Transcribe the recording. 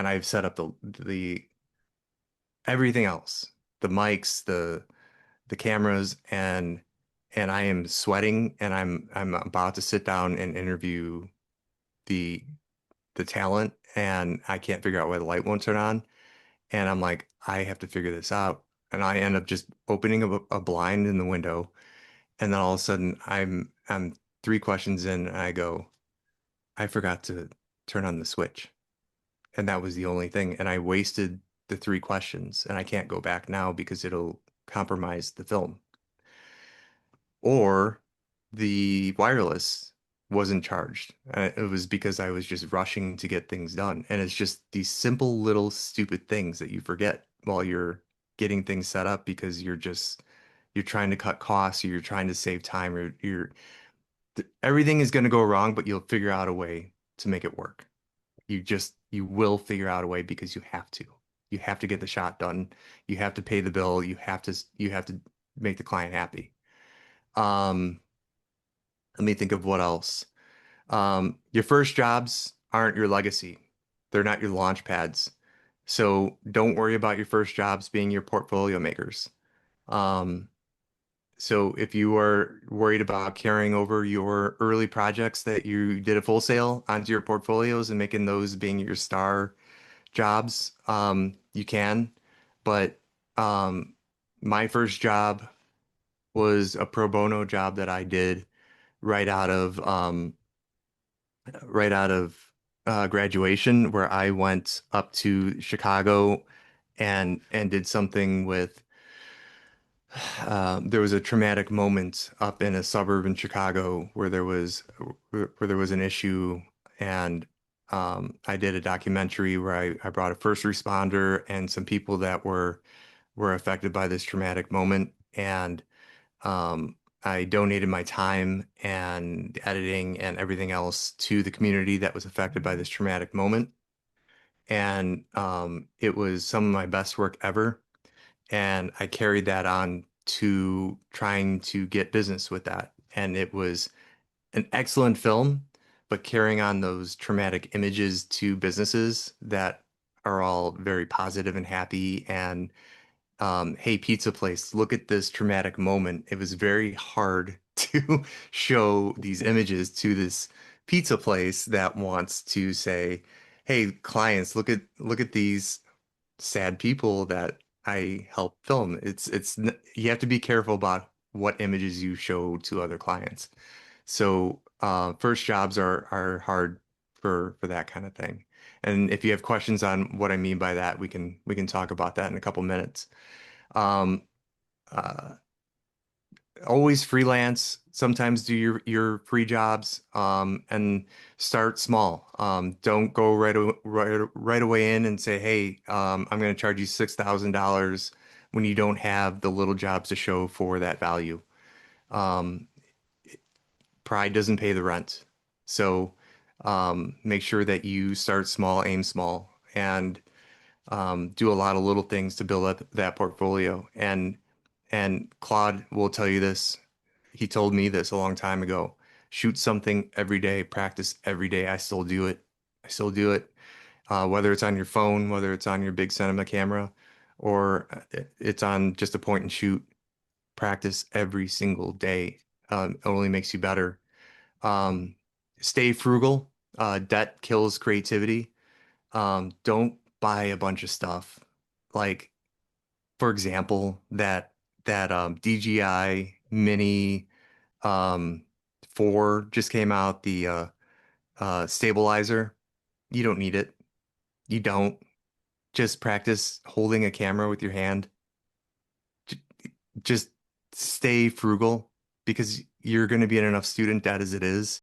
and I've set up the everything else, the mics, the cameras, and I am sweating, and I'm about to sit down and interview the the talent, and I can't figure out why the light won't turn on. And I'm like, I have to figure this out. And I end up just opening a blind in the window, and then all of a sudden I'm three questions in, and I go, I forgot to turn on the switch. And that was the only thing. And I wasted the three questions, and I can't go back now because it'll compromise the film. Or the wireless wasn't charged. It was because I was just rushing to get things done. And it's just these simple little stupid things that you forget while you're getting things set up because you're trying to cut costs, or you're trying to save time, or everything is going to go wrong, but you'll figure out a way to make it work. You will figure out a way because you have to. You have to get the shot done. You have to pay the bill. You have to make the client happy. Um, Let me think of what else. Your first jobs aren't your legacy. They're not your launch pads. So don't worry about your first jobs being your portfolio makers. Um, so if you are worried about carrying over your early projects that you did a full sale onto your portfolios and making those being your star jobs, you can. But um, my first job was a pro bono job that I did right out of right out of graduation, where I went up to Chicago and did something with there was a traumatic moment up in a suburb in Chicago where there was an issue, and I did a documentary where I brought a first responder and some people that were affected by this traumatic moment, and I donated my time and editing and everything else to the community that was affected by this traumatic moment. And it was some of my best work ever. And I carried that on to trying to get business with that. And it was an excellent film, but carrying on those traumatic images to businesses that are all very positive and happy, and hey, pizza place, look at this traumatic moment. It was very hard to show these images to this pizza place that wants to say, hey, clients, look at these sad people that I help film. You have to be careful about what images you show to other clients. So first jobs are hard for that kind of thing. And if you have questions on what I mean by that, we can talk about that in a couple minutes. Um, uh, Always freelance. Sometimes do your free jobs, and start small. Don't go right away in and say, "Hey, I'm going to charge you $6,000" when you don't have the little jobs to show for that value. Um, Pride doesn't pay the rent, so make sure that you start small, aim small, and do a lot of little things to build up that portfolio. And Claude will tell you this. He told me this a long time ago. Shoot something every day, practice every day. I still do it. I still do it. Whether it's on your phone, whether it's on your big cinema camera, or it's on just a point and shoot. Practice every single day. It only makes you better. Um, Stay frugal. Debt kills creativity. Don't buy a bunch of stuff. Like, for example, that DJI Mini um 4 just came out, the stabilizer. You don't need it. You don't. Just practice holding a camera with your hand. J just stay frugal because you're going to be in enough student debt as it is.